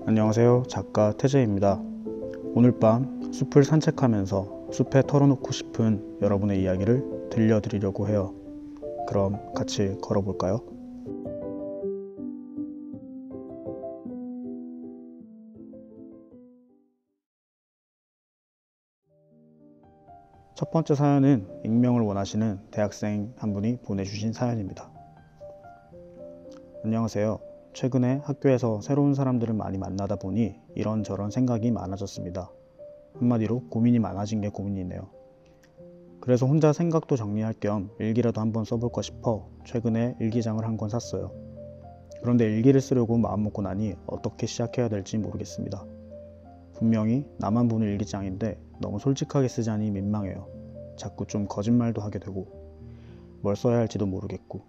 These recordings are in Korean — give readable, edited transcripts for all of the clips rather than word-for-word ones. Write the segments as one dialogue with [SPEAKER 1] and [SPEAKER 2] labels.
[SPEAKER 1] 안녕하세요. 작가 태재입니다. 오늘 밤 숲을 산책하면서 숲에 털어놓고 싶은 여러분의 이야기를 들려드리려고 해요. 그럼 같이 걸어볼까요? 첫 번째 사연은 익명을 원하시는 대학생 한 분이 보내주신 사연입니다. 안녕하세요. 최근에 학교에서 새로운 사람들을 많이 만나다 보니 이런저런 생각이 많아졌습니다. 한마디로 고민이 많아진 게 고민이네요. 그래서 혼자 생각도 정리할 겸 일기라도 한번 써볼까 싶어 최근에 일기장을 한 권 샀어요. 그런데 일기를 쓰려고 마음먹고 나니 어떻게 시작해야 될지 모르겠습니다. 분명히 나만 보는 일기장인데 너무 솔직하게 쓰자니 민망해요. 자꾸 좀 거짓말도 하게 되고 뭘 써야 할지도 모르겠고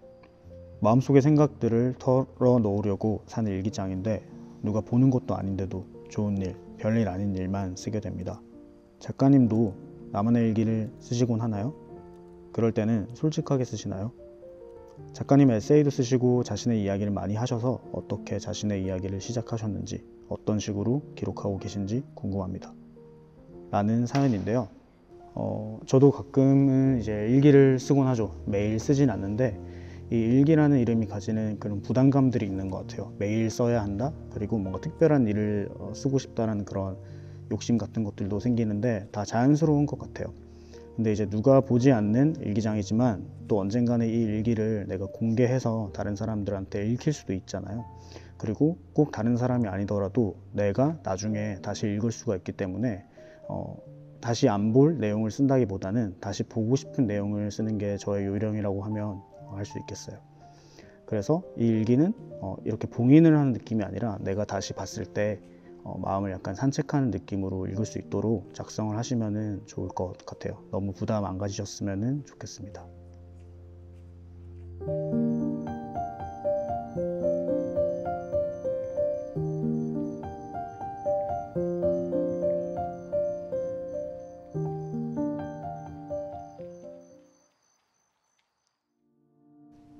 [SPEAKER 1] 마음속의 생각들을 털어놓으려고 산 일기장인데 누가 보는 것도 아닌데도 좋은 일, 별일 아닌 일만 쓰게 됩니다. 작가님도 나만의 일기를 쓰시곤 하나요? 그럴 때는 솔직하게 쓰시나요? 작가님 에세이도 쓰시고 자신의 이야기를 많이 하셔서 어떻게 자신의 이야기를 시작하셨는지, 어떤 식으로 기록하고 계신지 궁금합니다. 라는 사연인데요. 저도 가끔은 이제 일기를 쓰곤 하죠. 매일 쓰진 않는데 이 일기라는 이름이 가지는 그런 부담감들이 있는 것 같아요. 매일 써야 한다? 그리고 뭔가 특별한 일을 쓰고 싶다는 그런 욕심 같은 것들도 생기는데 다 자연스러운 것 같아요. 근데 이제 누가 보지 않는 일기장이지만 또 언젠가는 이 일기를 내가 공개해서 다른 사람들한테 읽힐 수도 있잖아요. 그리고 꼭 다른 사람이 아니더라도 내가 나중에 다시 읽을 수가 있기 때문에 다시 안 볼 내용을 쓴다기보다는 다시 보고 싶은 내용을 쓰는 게 저의 요령이라고 하면 할 수 있겠어요. 그래서 이 일기는 이렇게 봉인을 하는 느낌이 아니라 내가 다시 봤을 때 마음을 약간 산책하는 느낌으로 읽을 수 있도록 작성을 하시면 좋을 것 같아요. 너무 부담 안 가지셨으면 좋겠습니다.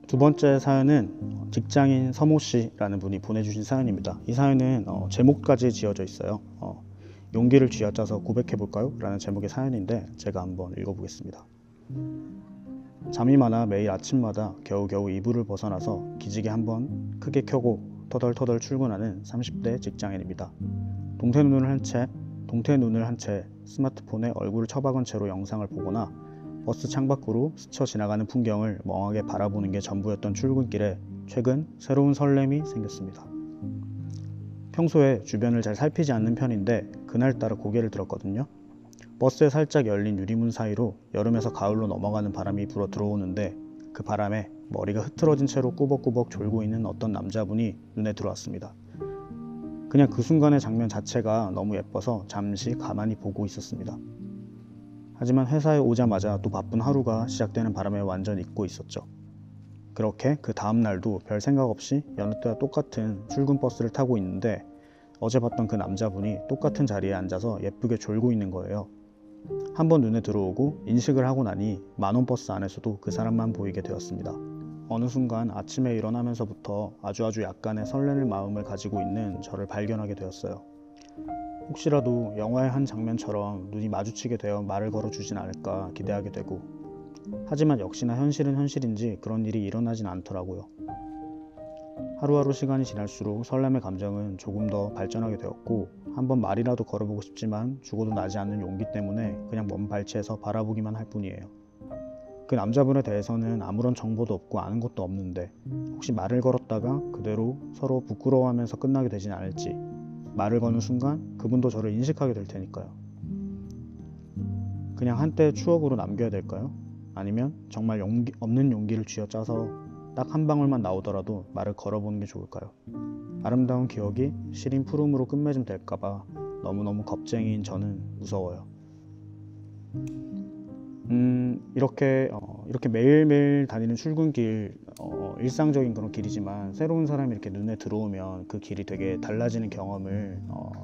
[SPEAKER 1] 두 번째 사연은 직장인 서모 씨라는 분이 보내주신 사연입니다. 이 사연은 제목까지 지어져 있어요. 용기를 쥐어짜서 고백해볼까요? 라는 제목의 사연인데 제가 한번 읽어보겠습니다. 잠이 많아 매일 아침마다 겨우겨우 이불을 벗어나서 기지개 한번 크게 켜고 터덜터덜 출근하는 30대 직장인입니다. 동태 눈을 한 채 스마트폰에 얼굴을 처박은 채로 영상을 보거나 버스 창밖으로 스쳐 지나가는 풍경을 멍하게 바라보는 게 전부였던 출근길에 최근 새로운 설렘이 생겼습니다. 평소에 주변을 잘 살피지 않는 편인데 그날따라 고개를 들었거든요. 버스에 살짝 열린 유리문 사이로 여름에서 가을로 넘어가는 바람이 불어 들어오는데 그 바람에 머리가 흐트러진 채로 꾸벅꾸벅 졸고 있는 어떤 남자분이 눈에 들어왔습니다. 그냥 그 순간의 장면 자체가 너무 예뻐서 잠시 가만히 보고 있었습니다. 하지만 회사에 오자마자 또 바쁜 하루가 시작되는 바람에 완전 잊고 있었죠. 그렇게 그 다음 날도 별 생각 없이 여느 때와 똑같은 출근 버스를 타고 있는데 어제 봤던 그 남자분이 똑같은 자리에 앉아서 예쁘게 졸고 있는 거예요. 한번 눈에 들어오고 인식을 하고 나니 만원 버스 안에서도 그 사람만 보이게 되었습니다. 어느 순간 아침에 일어나면서부터 아주 약간의 설레는 마음을 가지고 있는 저를 발견하게 되었어요. 혹시라도 영화의 한 장면처럼 눈이 마주치게 되어 말을 걸어주진 않을까 기대하게 되고 하지만 역시나 현실은 현실인지 그런 일이 일어나진 않더라고요. 하루하루 시간이 지날수록 설렘의 감정은 조금 더 발전하게 되었고 한번 말이라도 걸어보고 싶지만 죽어도 나지 않는 용기 때문에 그냥 먼 발치에서 바라보기만 할 뿐이에요. 그 남자분에 대해서는 아무런 정보도 없고 아는 것도 없는데 혹시 말을 걸었다가 그대로 서로 부끄러워하면서 끝나게 되진 않을지 말을 거는 순간 그분도 저를 인식하게 될 테니까요. 그냥 한때의 추억으로 남겨야 될까요? 아니면 정말 없는 용기를 쥐어짜서 딱 한 방울만 나오더라도 말을 걸어보는 게 좋을까요? 아름다운 기억이 시린 푸름으로 끝맺음 될까봐 너무너무 겁쟁이인 저는 무서워요. 이렇게 매일매일 다니는 출근길 일상적인 그런 길이지만 새로운 사람이 이렇게 눈에 들어오면 그 길이 되게 달라지는 경험을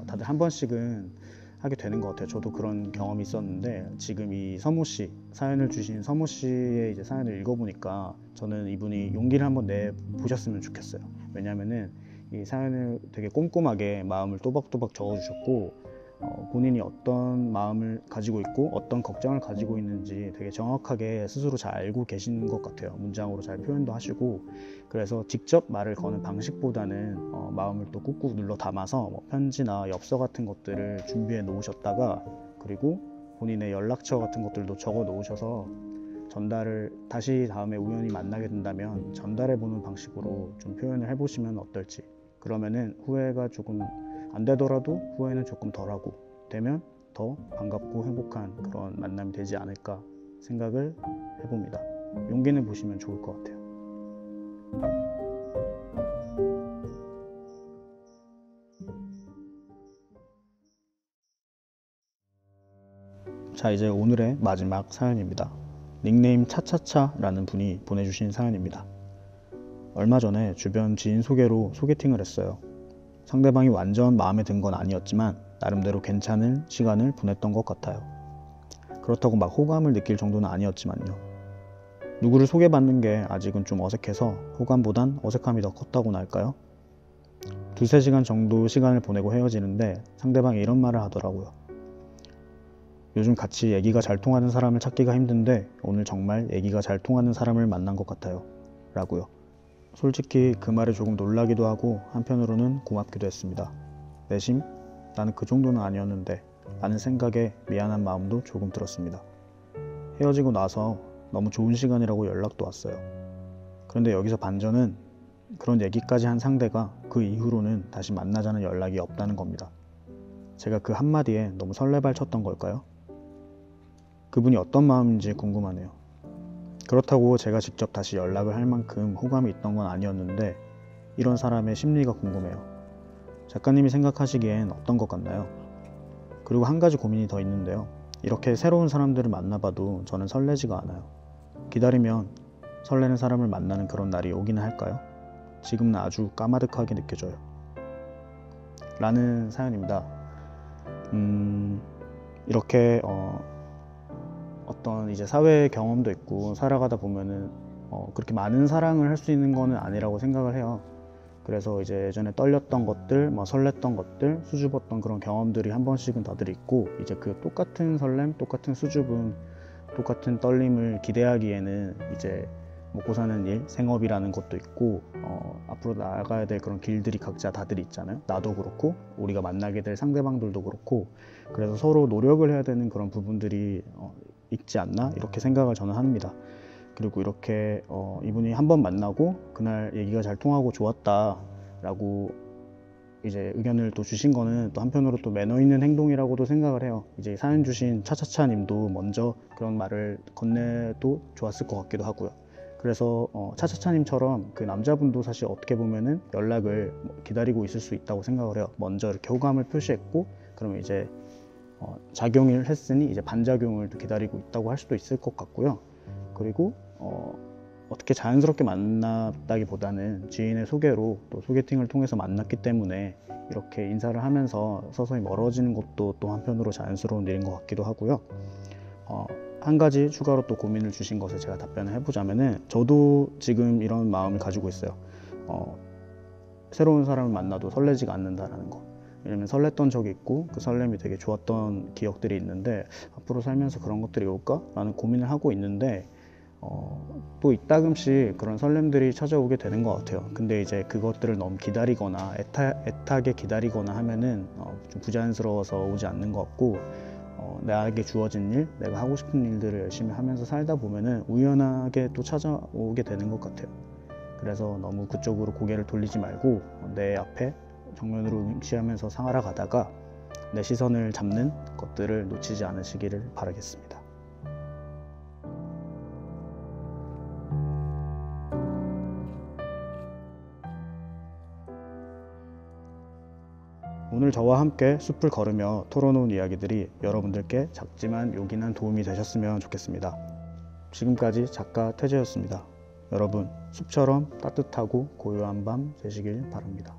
[SPEAKER 1] 다들 한 번씩은 하게 되는 것 같아요. 저도 그런 경험이 있었는데 지금 이 서모 씨 사연을 주신 서모 씨의 이제 사연을 읽어보니까 저는 이분이 용기를 한번 내보셨으면 좋겠어요. 왜냐면은 이 사연을 되게 꼼꼼하게 마음을 또박또박 적어주셨고 본인이 어떤 마음을 가지고 있고 어떤 걱정을 가지고 있는지 되게 정확하게 스스로 잘 알고 계신 것 같아요. 문장으로 잘 표현도 하시고, 그래서 직접 말을 거는 방식보다는 마음을 또 꾹꾹 눌러 담아서 편지나 엽서 같은 것들을 준비해 놓으셨다가, 그리고 본인의 연락처 같은 것들도 적어 놓으셔서 전달을 다시 다음에 우연히 만나게 된다면 전달해 보는 방식으로 좀 표현을 해보시면 어떨지. 그러면은 후회가 조금 안 되더라도 후회는 조금 덜하고 되면 더 반갑고 행복한 그런 만남이 되지 않을까 생각을 해봅니다. 용기는 보시면 좋을 것 같아요. 자, 이제 오늘의 마지막 사연입니다. 닉네임 차차차라는 분이 보내주신 사연입니다. 얼마 전에 주변 지인 소개로 소개팅을 했어요. 상대방이 완전 마음에 든 건 아니었지만 나름대로 괜찮은 시간을 보냈던 것 같아요. 그렇다고 막 호감을 느낄 정도는 아니었지만요. 누구를 소개받는 게 아직은 좀 어색해서 호감보단 어색함이 더 컸다고나 할까요? 2-3시간 정도 시간을 보내고 헤어지는데 상대방이 이런 말을 하더라고요. 요즘 같이 얘기가 잘 통하는 사람을 찾기가 힘든데 오늘 정말 얘기가 잘 통하는 사람을 만난 것 같아요. 라고요. 솔직히 그 말에 조금 놀라기도 하고 한편으로는 고맙기도 했습니다. 내심 나는 그 정도는 아니었는데 라는 생각에 미안한 마음도 조금 들었습니다. 헤어지고 나서 너무 좋은 시간이라고 연락도 왔어요. 그런데 여기서 반전은 그런 얘기까지 한 상대가 그 이후로는 다시 만나자는 연락이 없다는 겁니다. 제가 그 한마디에 너무 설레발 쳤던 걸까요? 그분이 어떤 마음인지 궁금하네요. 그렇다고 제가 직접 다시 연락을 할 만큼 호감이 있던 건 아니었는데 이런 사람의 심리가 궁금해요. 작가님이 생각하시기엔 어떤 것 같나요? 그리고 한 가지 고민이 더 있는데요. 이렇게 새로운 사람들을 만나봐도 저는 설레지가 않아요. 기다리면 설레는 사람을 만나는 그런 날이 오기는 할까요? 지금은 아주 까마득하게 느껴져요. 라는 사연입니다. 이렇게 어떤 이제 사회 경험도 있고 살아가다 보면은 그렇게 많은 사랑을 할 수 있는 거는 아니라고 생각을 해요. 그래서 이제 예전에 떨렸던 것들, 설렜던 것들, 수줍었던 그런 경험들이 한 번씩은 다들 있고, 이제 그 똑같은 설렘, 똑같은 수줍음, 똑같은 떨림을 기대하기에는 이제 먹고 사는 일, 생업이라는 것도 있고 앞으로 나아가야 될 그런 길들이 각자 다들 있잖아요. 나도 그렇고 우리가 만나게 될 상대방들도 그렇고, 그래서 서로 노력을 해야 되는 그런 부분들이 있지 않나 이렇게 생각을 저는 합니다. 그리고 이렇게 이분이 한 번 만나고 그날 얘기가 잘 통하고 좋았다 라고 이제 의견을 또 주신 거는 또 한편으로 또 매너 있는 행동이라고도 생각을 해요. 이제 사연 주신 차차차 님도 먼저 그런 말을 건네도 좋았을 것 같기도 하고요. 그래서 차차차 님처럼 그 남자분도 사실 어떻게 보면은 연락을 기다리고 있을 수 있다고 생각을 해요. 먼저 이렇게 호감을 표시했고 그러면 이제 작용을 했으니 이제 반작용을 또 기다리고 있다고 할 수도 있을 것 같고요. 그리고 어떻게 자연스럽게 만났다기보다는 지인의 소개로 또 소개팅을 통해서 만났기 때문에 이렇게 인사를 하면서 서서히 멀어지는 것도 또 한편으로 자연스러운 일인 것 같기도 하고요. 한 가지 추가로 또 고민을 주신 것에 제가 답변을 해보자면은, 저도 지금 이런 마음을 가지고 있어요. 새로운 사람을 만나도 설레지가 않는다라는 거. 왜냐면 설렜던 적이 있고 그 설렘이 되게 좋았던 기억들이 있는데 앞으로 살면서 그런 것들이 올까? 라는 고민을 하고 있는데 또 이따금씩 그런 설렘들이 찾아오게 되는 것 같아요. 근데 이제 그것들을 너무 기다리거나 애타게 기다리거나 하면은 좀 부자연스러워서 오지 않는 것 같고, 나에게 주어진 일, 내가 하고 싶은 일들을 열심히 하면서 살다 보면은 우연하게 또 찾아오게 되는 것 같아요. 그래서 너무 그쪽으로 고개를 돌리지 말고 내 앞에 정면으로 응시하면서 살아가다가 내 시선을 잡는 것들을 놓치지 않으시기를 바라겠습니다. 오늘 저와 함께 숲을 걸으며 털어놓은 이야기들이 여러분들께 작지만 요긴한 도움이 되셨으면 좋겠습니다. 지금까지 작가 태재였습니다. 여러분, 숲처럼 따뜻하고 고요한 밤 되시길 바랍니다.